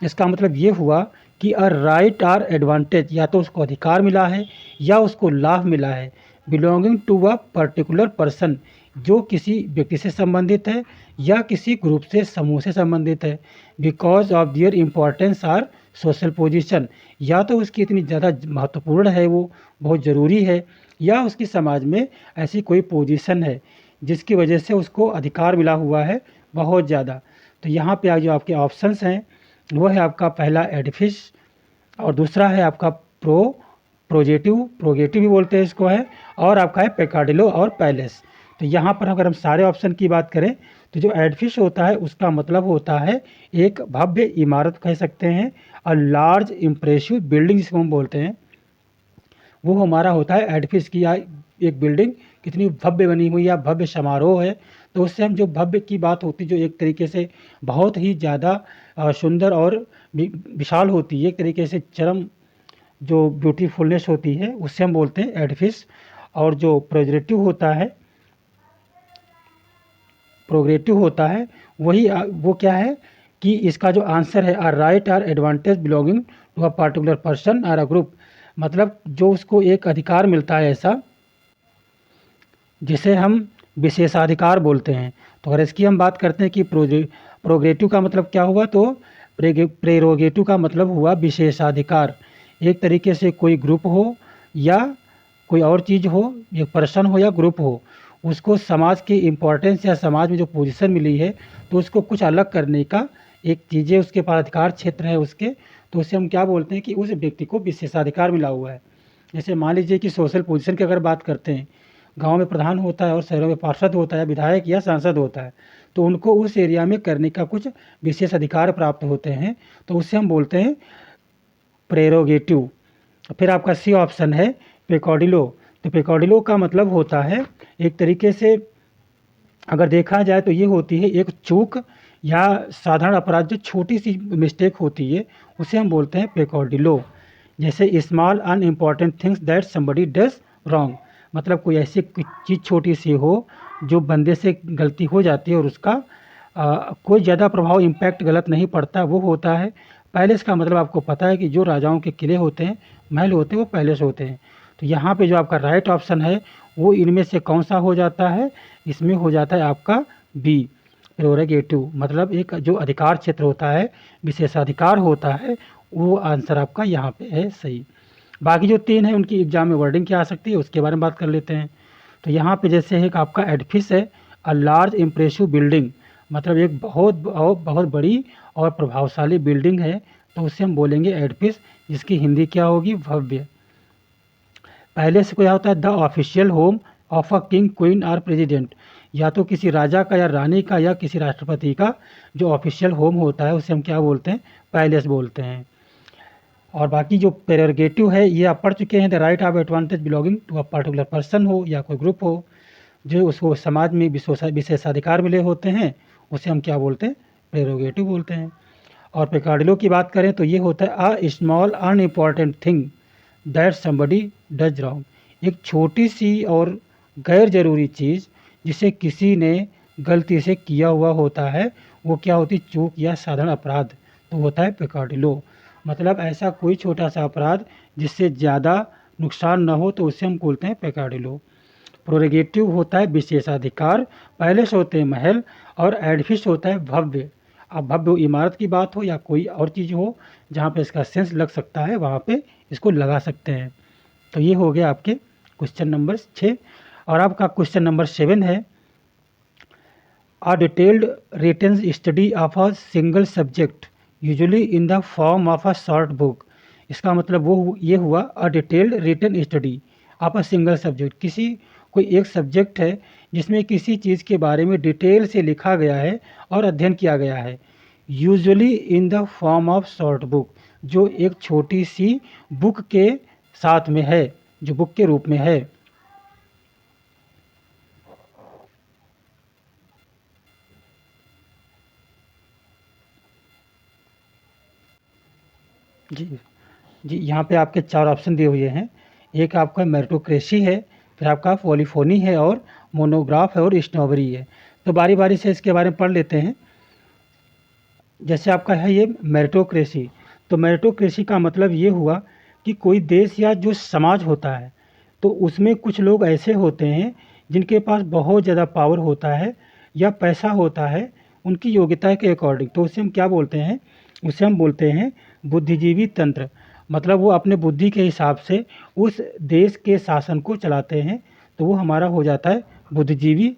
इसका मतलब ये हुआ कि अ राइट और एडवांटेज, या तो उसको अधिकार मिला है या उसको लाभ मिला है, belonging to a particular person, जो किसी व्यक्ति से संबंधित है या किसी ग्रुप से, समूह से संबंधित है, because of their importance or social position, या तो उसकी इतनी ज़्यादा महत्वपूर्ण है, वो बहुत ज़रूरी है, या उसकी समाज में ऐसी कोई पोजीशन है जिसकी वजह से उसको अधिकार मिला हुआ है बहुत ज़्यादा। तो यहाँ पे आज जो आपके ऑप्शंस हैं वो है आपका पहला एडिफिस, और दूसरा है आपका प्रोगेटिव भी बोलते हैं इसको है, और आपका है पेकाडिलो और पैलेस। तो यहाँ पर अगर हम सारे ऑप्शन की बात करें तो जो एडिफिस होता है उसका मतलब होता है एक भव्य इमारत कह सकते हैं, और लार्ज इम्प्रेसिव बिल्डिंग जिसको हम बोलते हैं, वो हमारा होता है एडिफिस की, या एक बिल्डिंग कितनी भव्य बनी हुई या भव्य समारोह है, तो उससे हम जो भव्य की बात होती है, जो एक तरीके से बहुत ही ज़्यादा सुंदर और विशाल होती है, एक तरीके से चरम जो ब्यूटीफुलनेस होती है, उससे हम बोलते हैं एडिफिस। और जो प्रोग्रेटिव होता है वही वो क्या है कि इसका जो आंसर है or right or advantage belonging to a particular person or a group, मतलब जो उसको एक अधिकार मिलता है ऐसा जिसे हम विशेषाधिकार बोलते हैं। तो अगर इसकी हम बात करते हैं कि प्रोग्रेटिव का मतलब क्या हुआ, तो प्रेरोगेटिव का मतलब हुआ विशेषाधिकार। एक तरीके से कोई ग्रुप हो या कोई और चीज़ हो, एक पर्सन हो या ग्रुप हो, उसको समाज की इम्पोर्टेंस या समाज में जो पोजीशन मिली है तो उसको कुछ अलग करने का एक चीज़ें उसके पास अधिकार क्षेत्र है उसके, तो उसे हम क्या बोलते हैं कि उस व्यक्ति को विशेषाधिकार मिला हुआ है। जैसे मान लीजिए कि सोशल पोजीशन की अगर बात करते हैं, गांव में प्रधान होता है और शहरों में पार्षद होता है, विधायक या सांसद होता है, तो उनको उस एरिया में करने का कुछ विशेष अधिकार प्राप्त होते हैं, तो उससे हम बोलते हैं प्रेरोगेटिव। फिर आपका सी ऑप्शन है पेकॉडिलो। तो पेकॉडिलो का मतलब होता है एक तरीके से अगर देखा जाए तो ये होती है एक चूक या साधारण अपराध, जो छोटी सी मिस्टेक होती है उसे हम बोलते हैं पेकॉडिलो। जैसे small unimportant things that somebody does wrong, मतलब कोई ऐसी चीज़ छोटी सी हो जो बंदे से गलती हो जाती है और उसका कोई ज़्यादा प्रभाव इम्पैक्ट गलत नहीं पड़ता, वो होता है पैलेस। का मतलब आपको पता है कि जो राजाओं के किले होते हैं, महल होते हैं, वो पैलेस होते हैं। तो यहाँ पे जो आपका राइट ऑप्शन है वो इनमें से कौन सा हो जाता है, इसमें हो जाता है आपका बी, प्रेरोगेटिव, मतलब एक जो अधिकार क्षेत्र होता है, विशेषाधिकार होता है, वो आंसर आपका यहाँ पे है सही। बाकी जो तीन है उनकी एग्जाम में वर्डिंग क्या आ सकती है उसके बारे में बात कर लेते हैं। तो यहाँ पे जैसे एक आपका एडिफिस है, अ लार्ज इम्प्रेसिव बिल्डिंग, मतलब एक बहुत बहुत बहुत बड़ी और प्रभावशाली बिल्डिंग है तो उसे हम बोलेंगे एडिफिस, जिसकी हिंदी क्या होगी, भव्य। पहले से क्या होता है, the official home of a king, queen और प्रेसिडेंट, या तो किसी राजा का या रानी का या किसी राष्ट्रपति का जो ऑफिशियल होम होता है उसे हम क्या बोलते हैं, पैलेस बोलते हैं। और बाकी जो प्रेरोगेटिव है ये आप पढ़ चुके हैं, the right of advantage belonging to a particular person हो या कोई ग्रुप हो, जो उसको समाज में विशेषाधिकार मिले होते हैं, उसे हम क्या बोलते हैं, प्रेरोगेटिव बोलते हैं। और पेकाडिलो की बात करें तो ये होता है a small unimportant thing that somebody does wrong, एक छोटी सी और गैर ज़रूरी चीज़ जिसे किसी ने गलती से किया हुआ होता है, वो क्या होती, चूक या साधारण अपराध, तो होता है पेकाडिलो। मतलब ऐसा कोई छोटा सा अपराध जिससे ज़्यादा नुकसान न हो तो उसे हम बोलते हैं पेकाडिलो। प्रोरेगेटिव होता है विशेषाधिकार, पैलेस होते हैं महल, और एडिफिस होता है भव्य। अब भव्य इमारत की बात हो या कोई और चीज़ हो जहाँ पे इसका सेंस लग सकता है वहाँ पे इसको लगा सकते हैं। तो ये हो गया आपके क्वेश्चन नंबर 6। और आपका क्वेश्चन नंबर 7 है, a detailed written study of a single subject usually in the form of a short book. इसका मतलब वो ये हुआ, a detailed written study of a single subject, किसी कोई एक सब्जेक्ट है जिसमें किसी चीज़ के बारे में डिटेल से लिखा गया है और अध्ययन किया गया है, usually in the form of short book, जो एक छोटी सी बुक के साथ में है, जो बुक के रूप में है। जी जी, यहाँ पे आपके 4 ऑप्शन दिए हुए हैं। एक आपका मेरिटोक्रेसी है, फिर आपका पॉलीफोनी है, और मोनोग्राफ है, और स्नोबरी है। तो बारी बारी से इसके बारे में पढ़ लेते हैं। जैसे आपका है ये मेरिटोक्रेसी, तो मेरिटोक्रेसी का मतलब ये हुआ कि कोई देश या जो समाज होता है तो उसमें कुछ लोग ऐसे होते हैं जिनके पास बहुत ज़्यादा पावर होता है या पैसा होता है उनकी योग्यता के अकॉर्डिंग, तो उसे हम क्या बोलते हैं, उसे हम बोलते हैं बुद्धिजीवी तंत्र। मतलब वो अपने बुद्धि के हिसाब से उस देश के शासन को चलाते हैं, तो वो हमारा हो जाता है बुद्धिजीवी।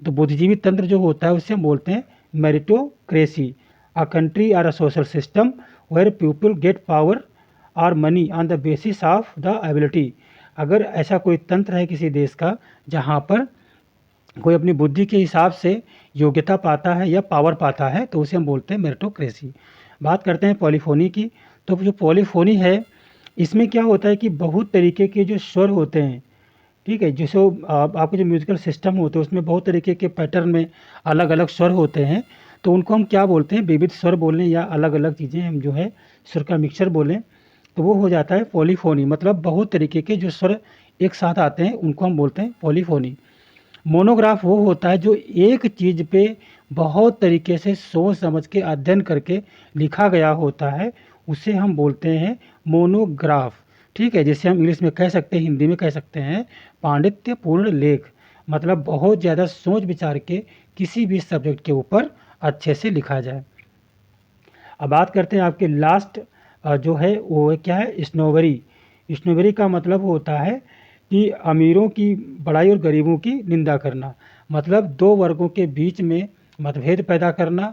तो बुद्धिजीवी तंत्र जो होता है उसे हम बोलते हैं meritocracy. A country or a social system where people get power और money on the basis of the ability. अगर ऐसा कोई तंत्र है किसी देश का जहाँ पर कोई अपनी बुद्धि के हिसाब से योग्यता पाता है या पावर पाता है, तो उसे हम बोलते हैं मेरिटोक्रेसी। बात करते हैं पॉलीफोनी की। तो जो पॉलीफोनी है इसमें क्या होता है कि बहुत तरीके के जो स्वर होते हैं, ठीक है, जैसे आपके जो म्यूजिकल सिस्टम होते हैं उसमें बहुत तरीके के पैटर्न में अलग अलग स्वर होते हैं, तो उनको हम क्या बोलते हैं, विविध स्वर बोलें या अलग अलग चीज़ें हम जो है स्वर का मिक्सचर बोलें, तो वो हो जाता है पॉलीफोनी। मतलब बहुत तरीके के जो स्वर एक साथ आते हैं उनको हम बोलते हैं पॉलीफोनी। मोनोग्राफ वो होता है जो एक चीज़ पे बहुत तरीके से सोच समझ के अध्ययन करके लिखा गया होता है, उसे हम बोलते हैं मोनोग्राफ। ठीक है, जिसे हम इंग्लिश में कह सकते हैं, हिंदी में कह सकते हैं पांडित्यपूर्ण लेख। मतलब बहुत ज़्यादा सोच विचार के किसी भी सब्जेक्ट के ऊपर अच्छे से लिखा जाए। अब बात करते हैं आपके लास्ट जो है वो क्या है, स्नोबरी। स्नोबरी का मतलब होता है कि अमीरों की बड़ाई और गरीबों की निंदा करना। मतलब दो वर्गों के बीच में मतभेद पैदा करना,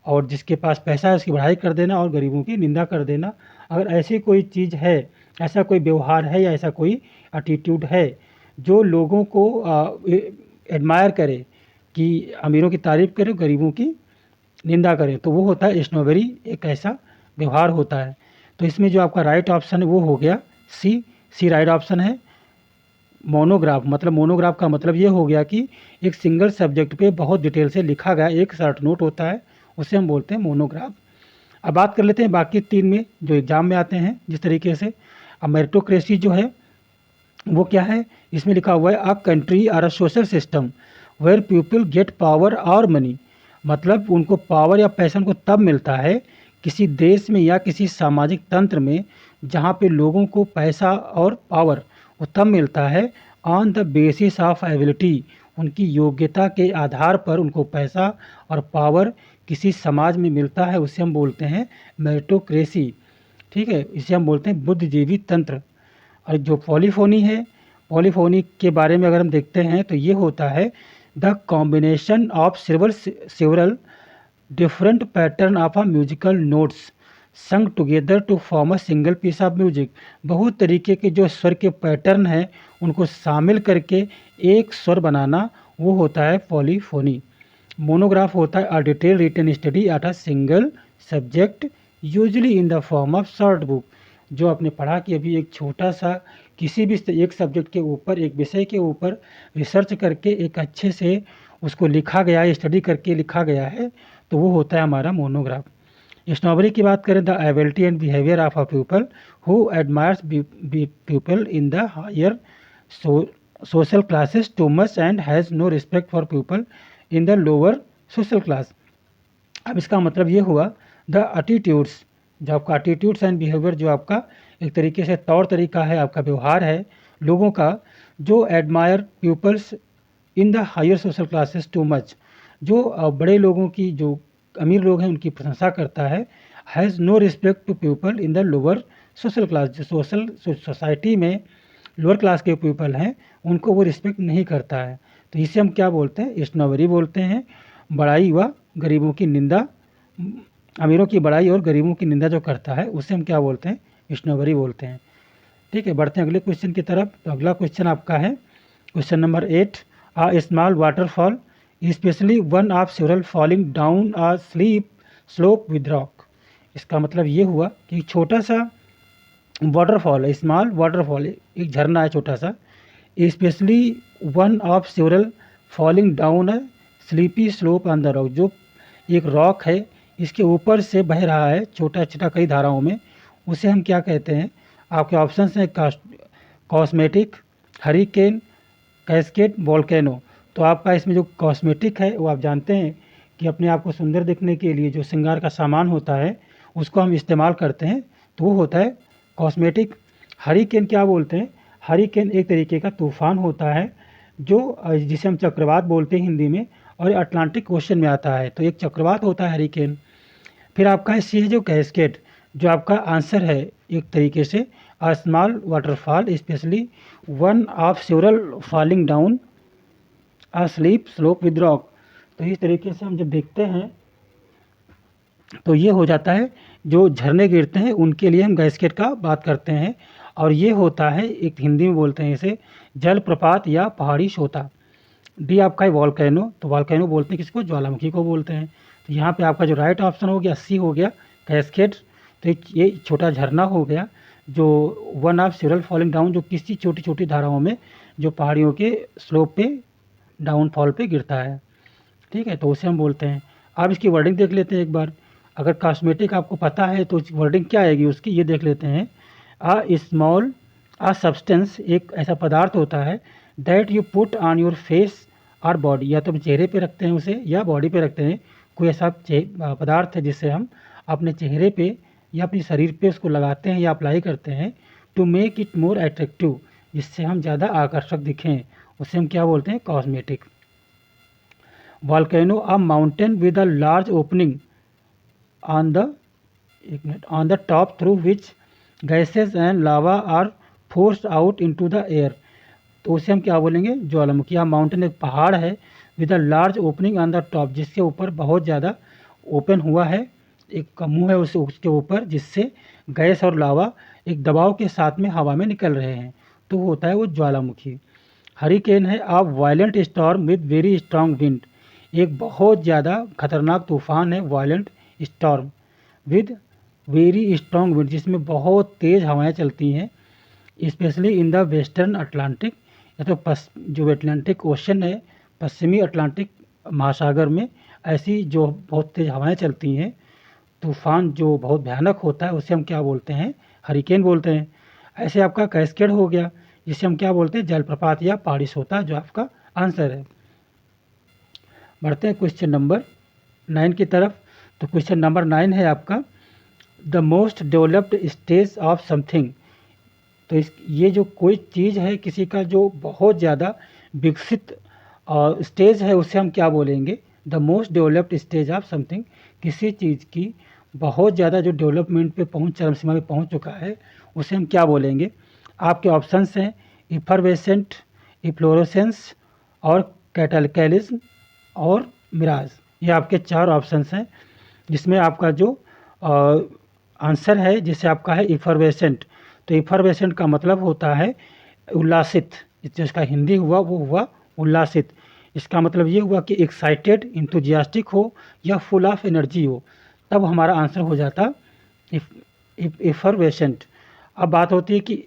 और जिसके पास पैसा है उसकी बढ़ाई कर देना और गरीबों की निंदा कर देना। अगर ऐसी कोई चीज़ है, ऐसा कोई व्यवहार है या ऐसा कोई एटीट्यूड है जो लोगों को एडमायर करे, कि अमीरों की तारीफ़ करे, गरीबों की निंदा करें, तो वो होता है स्नोबरी, एक ऐसा व्यवहार होता है। तो इसमें जो आपका राइट ऑप्शन है वो हो गया सी। सी राइट ऑप्शन है। मोनोग्राफ, मतलब मोनोग्राफ का मतलब ये हो गया कि एक सिंगल सब्जेक्ट पे बहुत डिटेल से लिखा गया एक शॉर्ट नोट होता है, उसे हम बोलते हैं मोनोग्राफ। अब बात कर लेते हैं बाकी 3 में जो एग्जाम में आते हैं जिस तरीके से। अब मेरिटोक्रेसी जो है वो क्या है, इसमें लिखा हुआ है a country or a social system where people get power और मनी। मतलब उनको पावर या पैसा को तब मिलता है किसी देश में या किसी सामाजिक तंत्र में जहाँ पे लोगों को पैसा और पावर वो तब मिलता है on the basis of ability, उनकी योग्यता के आधार पर उनको पैसा और पावर किसी समाज में मिलता है, उसे हम बोलते हैं मेरिटोक्रेसी। ठीक है, इसे हम बोलते हैं बुद्धिजीवी तंत्र। और जो पॉलीफोनी है, पॉलीफोनी के बारे में अगर हम देखते हैं तो ये होता है the combination of several different pattern of a musical notes sung together to form a single piece of music. बहुत तरीके के जो स्वर के पैटर्न हैं उनको शामिल करके एक स्वर बनाना, वो होता है पॉलीफोनी। मोनोग्राफ होता है a detail written study at a single subject usually in the form of short book. जो आपने पढ़ा कि अभी एक छोटा सा किसी भी एक सब्जेक्ट के ऊपर, एक विषय के ऊपर रिसर्च करके एक अच्छे से उसको लिखा गया है, स्टडी करके लिखा गया है, तो वो होता है हमारा मोनोग्राफ। स्नोबरी की बात करें, the ability and behaviour of a people who admires people in the higher social classes too much and has no respect for people in the lower social class. अब इसका मतलब ये हुआ द एटीट्यूड्स, जो आपका एटीट्यूड्स एंड बिहेवियर, जो आपका एक तरीके से तौर तरीका है, आपका व्यवहार है लोगों का, जो admire peoples in the higher social classes too much, जो बड़े लोगों की, जो अमीर लोग हैं उनकी प्रशंसा करता है। Has no respect to people in the lower social class, जो सोसाइटी में लोअर क्लास के पीपल हैं उनको वो रिस्पेक्ट नहीं करता है। तो इसे हम क्या बोलते हैं? स्नोबरी बोलते हैं। बड़ाई व गरीबों की निंदा, अमीरों की बड़ाई और गरीबों की निंदा जो करता है उसे हम क्या बोलते हैं? स्नोबरी बोलते हैं। ठीक है, बढ़ते हैं अगले क्वेश्चन की तरफ। तो अगला क्वेश्चन आपका है question number 8, a small waterfall especially one of several falling down a slope with rock. इसका मतलब ये हुआ कि छोटा सा वाटरफॉल है, स्मॉल वाटरफॉल, एक झरना है छोटा सा, specially one of several falling down a sleepy slope on the rock, जो एक रॉक है इसके ऊपर से बह रहा है छोटा छोटा कई धाराओं में, उसे हम क्या कहते हैं? आपके ऑप्शंस हैं कॉस्मेटिक, हरिकेन, कैस्केड, वोल्केनो। तो आपका इसमें जो कॉस्मेटिक है वो आप जानते हैं कि अपने आप को सुंदर दिखने के लिए जो श्रृंगार का सामान होता है उसको हम इस्तेमाल करते हैं, तो वो होता है कॉस्मेटिक। हरिकेन क्या बोलते हैं? हरिकेन एक तरीके का तूफान होता है जो जिसे हम चक्रवात बोलते हैं हिंदी में, और अटलांटिक ओशन में आता है, तो एक चक्रवात होता है हरिकेन। फिर आपका है सी है जो कैस्केड, जो आपका आंसर है एक तरीके से a small waterfall especially one of several falling down a slip slope with rock. तो इस तरीके से हम जब देखते हैं तो ये हो जाता है, जो झरने गिरते हैं उनके लिए हम कैस्केड का बात करते हैं, और ये होता है, एक हिंदी में बोलते हैं इसे जलप्रपात या पहाड़ी सोता। डी आपका है वॉल्केनो, तो वॉल्केनो बोलते हैं किसको? ज्वालामुखी को बोलते हैं। तो यहाँ पे आपका जो राइट ऑप्शन हो गया सी हो गया कैस्केड। तो ये छोटा झरना हो गया जो one of several falling down, जो किसी छोटी छोटी धाराओं में जो पहाड़ियों के स्लोप पे डाउनफॉल पे गिरता है। ठीक है, तो उसे हम बोलते हैं। आप इसकी वर्डिंग देख लेते हैं एक बार। अगर कॉस्मेटिक आपको पता है तो वर्डिंग क्या आएगी उसकी, ये देख लेते हैं। आ सब्सटेंस, एक ऐसा पदार्थ होता है that you put on your face और बॉडी, या तो हम चेहरे पे रखते हैं उसे या बॉडी पे रखते हैं। कोई ऐसा पदार्थ है जिससे हम अपने चेहरे पे या अपने शरीर पे उसको लगाते हैं या अप्लाई करते हैं, to make it more attractive, जिससे हम ज़्यादा आकर्षक दिखें, उसे हम क्या बोलते हैं? Cosmetic. Volcano a mountain with a large opening on the top through which gases and lava are forced out into the air. तो उसे हम क्या बोलेंगे? ज्वालामुखी। यहाँ माउंटेन एक पहाड़ है with a large opening on the top, जिसके ऊपर बहुत ज़्यादा ओपन हुआ है, एक मुंह है उसके ऊपर, जिससे गैस और लावा एक दबाव के साथ में हवा में निकल रहे हैं, तो होता है वो ज्वालामुखी। हरिकेन है अ violent storm with very strong wind, एक बहुत ज़्यादा खतरनाक तूफान है, violent storm with very strong wind, जिसमें बहुत तेज़ हवाएं चलती हैं, specially in the western Atlantic, या तो जो अटलांटिक ओशन है, पश्चिमी अटलांटिक महासागर में ऐसी जो बहुत तेज़ हवाएं चलती हैं, तूफान जो बहुत भयानक होता है, उसे हम क्या बोलते हैं? हरिकेन बोलते हैं। ऐसे आपका कैस्केड हो गया, जिसे हम क्या बोलते हैं? जलप्रपात या पहाड़ी सोता, जो आपका आंसर है। बढ़ते हैं क्वेश्चन नंबर 9 की तरफ। तो क्वेश्चन नंबर 9 है आपका the most developed stage of something. तो ये जो कोई चीज़ है किसी का जो बहुत ज़्यादा विकसित स्टेज है, उसे हम क्या बोलेंगे? The most developed stage of something, किसी चीज़ की बहुत ज़्यादा जो डेवलपमेंट पे चरम सीमा पे पहुंच चुका है, उसे हम क्या बोलेंगे? आपके ऑप्शंस हैं इफरवेसेंट, इफ्लोरेसेंस और कैटलकैलिज्म और मिराज। ये आपके 4 ऑप्शंस हैं, जिसमें आपका जो आंसर है जैसे आपका है इफरवेसेंट। तो इफरवेसेंट का मतलब होता है उल्लासित, जिसका हिंदी हुआ वो हुआ उल्लासित। इसका मतलब ये हुआ कि एक्साइटेड, इंथुजियास्टिक हो या फुल ऑफ एनर्जी हो, तब हमारा आंसर हो जाता इफरवेसेंट। अब बात होती है कि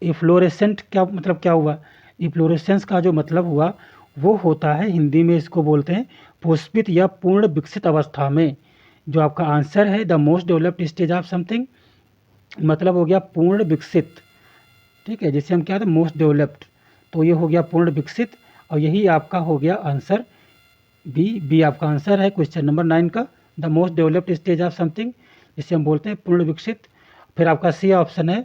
इफ्लोरेसेंट क्या मतलब क्या हुआ। इफ्लोरेसेंस का जो मतलब हुआ वो होता है, हिंदी में इसको बोलते हैं पुष्पित या पूर्ण विकसित अवस्था में। जो आपका आंसर है the most developed stage of something, मतलब हो गया पूर्ण विकसित। ठीक है, जिसे हम क्या था मोस्ट डेवलप्ड, तो ये हो गया पूर्ण विकसित, और यही आपका हो गया आंसर बी आपका आंसर है क्वेश्चन नंबर 9 का, the most developed stage of something, जिसे हम बोलते हैं पूर्ण विकसित। फिर आपका सी ऑप्शन है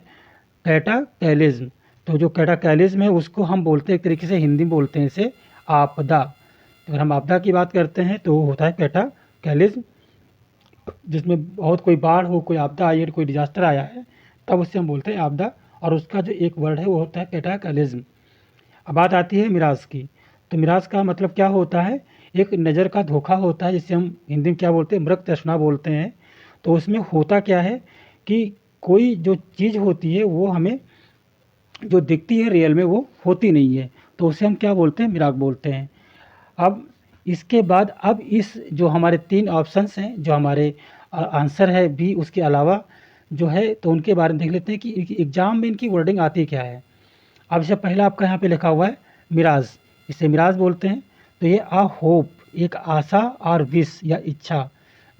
कैटाकैलिज्म। तो जो कैटाकैलिज्म है उसको हम बोलते हैं एक तरीके से हिंदी में बोलते हैं इसे आपदा। तो अगर हम आपदा की बात करते हैं तो वो होता है कैटाकैलिज्म, जिसमें बहुत कोई बाढ़ हो, कोई आपदा आई है, कोई डिजास्टर आया है, तब उससे हम बोलते हैं आपदा, और उसका जो एक वर्ड है वो होता है कैटाकैलिज्म। अब बात आती है मिराज की। तो मिराज का मतलब क्या होता है, एक नज़र का धोखा होता है, जिसे हम हिंदी में क्या बोलते हैं मृग तृष्णा बोलते हैं। तो उसमें होता क्या है कि कोई जो चीज़ होती है वो हमें जो दिखती है रियल में वो होती नहीं है, तो उसे हम क्या बोलते हैं मिराग बोलते हैं। अब इसके बाद अब इस जो हमारे 3 ऑप्शंस हैं, जो हमारे आंसर है बी, उसके अलावा जो है तो उनके बारे में देख लेते हैं कि एग्ज़ाम में इनकी वर्डिंग आती क्या है। अब इससे पहला आपका यहाँ पे लिखा हुआ है मिराज, इसे मिराज बोलते हैं। तो ये आ होप, एक आशा और विश या इच्छा,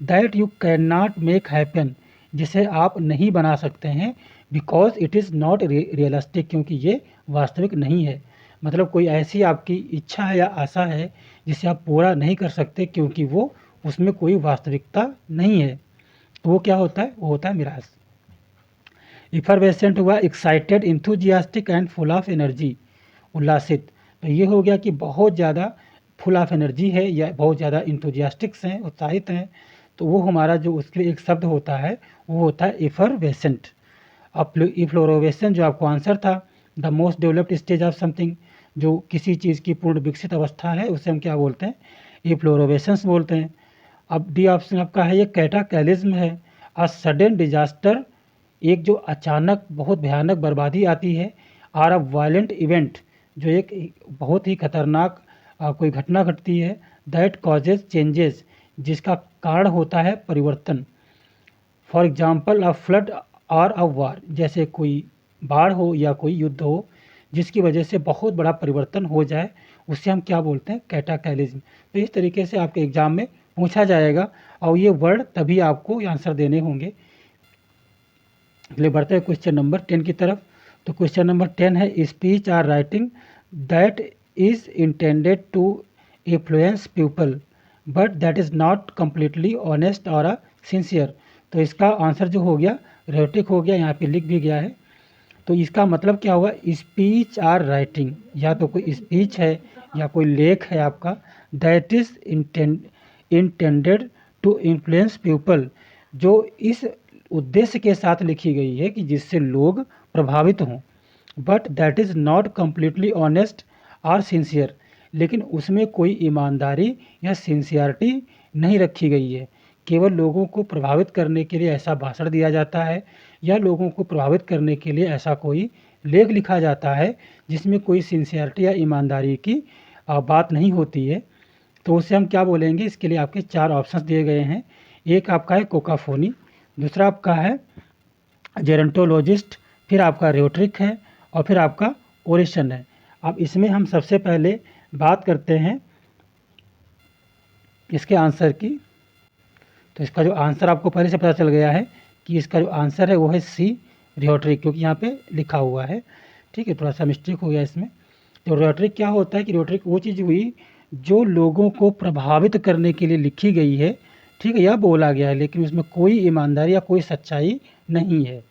that you can not make happen, जिसे आप नहीं बना सकते हैं, because it is not realistic, क्योंकि ये वास्तविक नहीं है। मतलब कोई ऐसी आपकी इच्छा है या आशा है जिसे आप पूरा नहीं कर सकते, क्योंकि वो उसमें कोई वास्तविकता नहीं है। तो वो क्या होता है, वो होता है मिराज। इफरवेसेंट हुआ excited, enthusiastic and full of energy, उल्लासित। तो ये हो गया कि बहुत ज़्यादा फुल ऑफ एनर्जी है या बहुत ज़्यादा इंथुजियास्टिक्स हैं, उत्साहित हैं, तो वो हमारा जो उसके एक शब्द होता है वो होता है इफरवेसेंट। अब इफ्लोरोवेसेंट जो आपको आंसर था, the most developed stage of something, जो किसी चीज़ की पूर्ण विकसित अवस्था है उसे हम क्या बोलते हैं, इफ्लोरोवेसेंस बोलते हैं। अब डी ऑप्शन आपका है ये कैटाकैलिज्म है, अ सडन डिजास्टर, एक जो अचानक बहुत भयानक बर्बादी आती है, आर अ वायलेंट इवेंट, जो एक बहुत ही खतरनाक कोई घटना घटती है, दैट कॉजेज चेंजेस, जिसका कारण होता है परिवर्तन। फॉर एग्जाम्पल अ फ्लड और अ वार, जैसे कोई बाढ़ हो या कोई युद्ध हो जिसकी वजह से बहुत बड़ा परिवर्तन हो जाए, उसे हम क्या बोलते हैं कैटाकैलिज्म। तो इस तरीके से आपके एग्ज़ाम में पूछा जाएगा, और ये वर्ड तभी आपको आंसर देने होंगे। चलिए बढ़ते हैं क्वेश्चन नंबर 10 की तरफ। तो क्वेश्चन नंबर 10 है speech or writing that is intended to influence people but that is not completely honest और अ सिंसियर। तो इसका आंसर जो हो गया रेटिक हो गया, यहाँ पे लिख भी गया है। तो इसका मतलब क्या हुआ, स्पीच आर राइटिंग, या तो कोई स्पीच है या कोई लेख है आपका, that is intended to influence people, जो इस उद्देश्य के साथ लिखी गई है कि जिससे लोग प्रभावित हों, but that is not completely honest और सिंसियर, लेकिन उसमें कोई ईमानदारी या सिंसियरिटी नहीं रखी गई है। केवल लोगों को प्रभावित करने के लिए ऐसा भाषण दिया जाता है, या लोगों को प्रभावित करने के लिए ऐसा कोई लेख लिखा जाता है जिसमें कोई सिंसियरिटी या ईमानदारी की बात नहीं होती है। तो उसे हम क्या बोलेंगे, इसके लिए आपके 4 ऑप्शंस दिए गए हैं। एक आपका है कोकाफोनी, दूसरा आपका है जेरंटोलॉजिस्ट, फिर आपका रेटरिक है, और फिर आपका ओरेशन है। अब इसमें हम सबसे पहले बात करते हैं इसके आंसर की। तो इसका जो आंसर आपको पहले से पता चल गया है कि इसका जो आंसर है वो है सी, रेटरिक, क्योंकि यहाँ पे लिखा हुआ है। ठीक है, थोड़ा सा मिस्टेक हो गया इसमें। तो रेटरिक क्या होता है कि रेटरिक वो चीज़ हुई जो लोगों को प्रभावित करने के लिए लिखी गई है, ठीक है, यह बोला गया है, लेकिन उसमें कोई ईमानदारी या कोई सच्चाई नहीं है।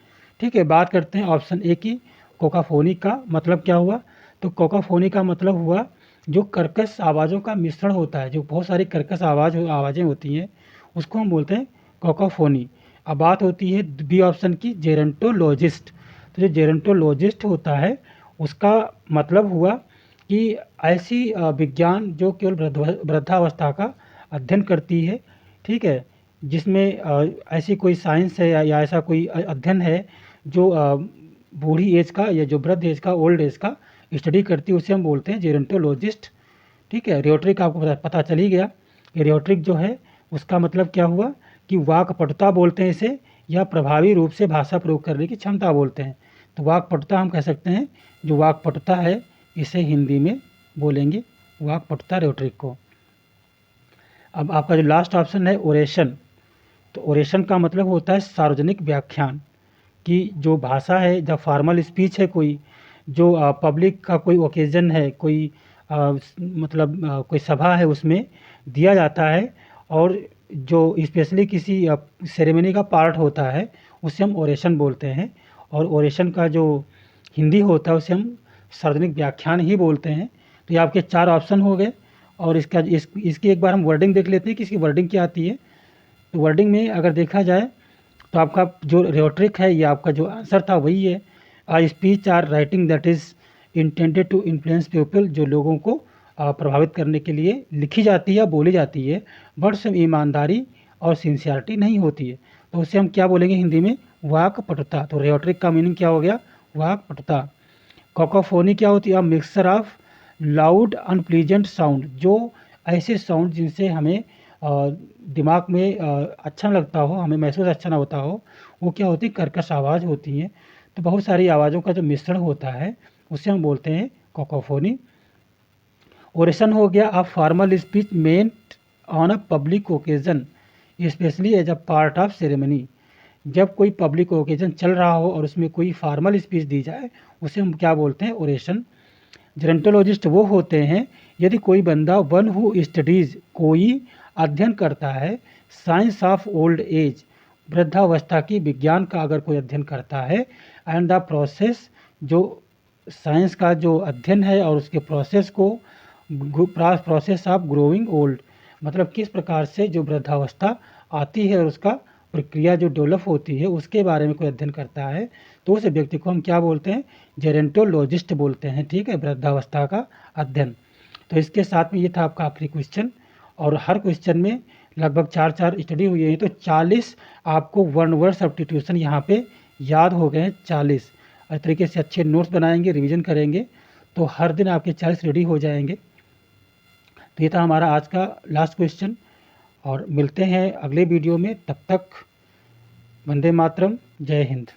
ठीक है, बात करते हैं ऑप्शन ए की, कोकाफोनी का मतलब क्या हुआ। तो कोकाफोनी का मतलब हुआ जो कर्कश आवाज़ों का मिश्रण होता है, जो बहुत सारी कर्कश आवाज़ें होती हैं, उसको हम बोलते हैं कोकाफोनी। अब बात होती है बी ऑप्शन की, जेरंटोलॉजिस्ट। तो जो जेरंटोलॉजिस्ट होता है उसका मतलब हुआ कि ऐसी विज्ञान जो केवल वृद्धावस्था का अध्ययन करती है, ठीक है, जिसमें ऐसी कोई साइंस है या ऐसा कोई अध्ययन है जो बूढ़ी एज का या जो वृद्ध एज का, ओल्ड एज का स्टडी करती है, उसे हम बोलते हैं जेरोंटोलॉजिस्ट, ठीक है। रियोट्रिक आपको पता चल ही गया कि रियोट्रिक जो है उसका मतलब क्या हुआ कि वाक्पटुता बोलते हैं इसे, या प्रभावी रूप से भाषा प्रयोग करने की क्षमता बोलते हैं। तो वाक्पटुता हम कह सकते हैं, जो वाक्पटुता है इसे हिंदी में बोलेंगे वाक्पटुता रियोट्रिक को। अब आपका जो लास्ट ऑप्शन है ओरेशन, तो ओरेशन का मतलब होता है सार्वजनिक व्याख्यान, कि जो भाषा है, जब फॉर्मल स्पीच है कोई, जो पब्लिक का कोई ओकेज़न है, कोई मतलब कोई सभा है, उसमें दिया जाता है, और जो स्पेशली किसी सेरेमनी का पार्ट होता है उसे हम ओरेशन बोलते हैं। और ओरेशन का जो हिंदी होता है उसे हम सार्वजनिक व्याख्यान ही बोलते हैं। तो ये आपके 4 ऑप्शन हो गए, और इसकी एक बार हम वर्डिंग देख लेते हैं कि इसकी वर्डिंग क्या आती है। तो वर्डिंग में अगर देखा जाए तो आपका जो रियोट्रिक है, ये आपका जो आंसर था वही है। A speech or writing that is intended to influence people, जो लोगों को प्रभावित करने के लिए लिखी जाती है, बोली जाती है, बट उसमें ईमानदारी और सिंसियरिटी नहीं होती है। तो उसे हम क्या बोलेंगे हिंदी में, वाक्पटुता। तो रियोट्रिक का मीनिंग क्या हो गया, वाक्पटुता। काकोफोनी क्या होती है, a mixture of loud unpleasant sound, जो ऐसे साउंड जिनसे हमें दिमाग में अच्छा न लगता हो, हमें महसूस अच्छा ना होता हो, वो क्या होती है, कर्कश आवाज़ होती हैं। तो बहुत सारी आवाज़ों का जो मिश्रण होता है उसे हम बोलते हैं काकोफोनी। ओरेशन हो गया a formal speech meant on a public occasion especially as a part of ceremony. जब कोई पब्लिक ओकेजन चल रहा हो और उसमें कोई फॉर्मल स्पीच दी जाए उसे हम क्या बोलते हैं, ओरेशन। जेरोंटोलॉजिस्ट वो होते हैं यदि कोई बंदा वन हु स्टडीज़, कोई अध्ययन करता है, साइंस ऑफ ओल्ड एज, वृद्धावस्था की विज्ञान का अगर कोई अध्ययन करता है, एंड द प्रोसेस, जो साइंस का जो अध्ययन है और उसके प्रोसेस को, प्रोसेस ऑफ ग्रोइंग ओल्ड, मतलब किस प्रकार से जो वृद्धावस्था आती है और उसका प्रक्रिया जो डेवलप होती है उसके बारे में कोई अध्ययन करता है, तो उस व्यक्ति को हम क्या बोलते हैं, जेरोंटोलॉजिस्ट बोलते हैं, ठीक है, वृद्धावस्था का अध्ययन। तो इसके साथ में ये था आपका आखिरी क्वेश्चन, और हर क्वेश्चन में लगभग 4 स्टडी हुई है, तो 40 आपको वन वर्ड सब्स्टिट्यूशन यहाँ पे याद हो गए हैं 40। इस तरीके से अच्छे नोट्स बनाएंगे, रिवीजन करेंगे, तो हर दिन आपके 40 रेडी हो जाएंगे। तो ये था हमारा आज का लास्ट क्वेश्चन, और मिलते हैं अगले वीडियो में। तब तक वंदे मातरम, जय हिंद।